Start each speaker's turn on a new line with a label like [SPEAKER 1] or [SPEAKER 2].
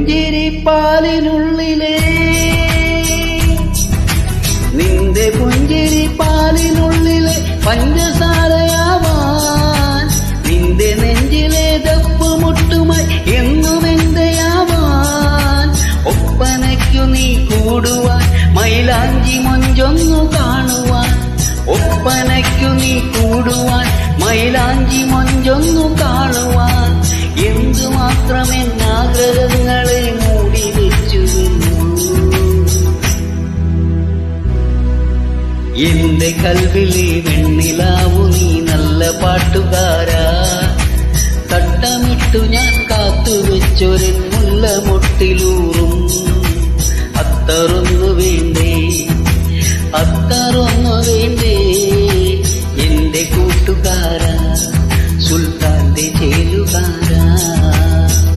[SPEAKER 1] പുഞ്ചിരിപ്പാലിനുള്ളിലെ നിന്റെ പുഞ്ചിരിപ്പാലിനുള്ളിലെ പഞ്ചസാരയാവാൻ നിന്റെ നെഞ്ചിലെ ദപ്പുമുട്ടുമായി എന്നും എന്റെയാവാൻ ഒപ്പനയ്ക്കു നീ കൂടുവാൻ മൈലാഞ്ചി മൊഞ്ചൊന്നു കാണുവാൻ ഒപ്പനയ്ക്കു നീ കൂടുവാൻ മൈലാഞ്ചി മൊഞ്ചൊന്നു കാണുവാൻ എന്തുമാത്രമെന്നാഗ്രഹങ്ങളെ മൂടി വെച്ചുവെന്നു എന്റെ കൽവിലെ വെണ്ണിലാവു നീ നല്ല പാട്ടുകാരാ തട്ടമിട്ടു ഞാൻ കാത്തുവെച്ചൊരു മുല്ലമൊട്ടിലൂ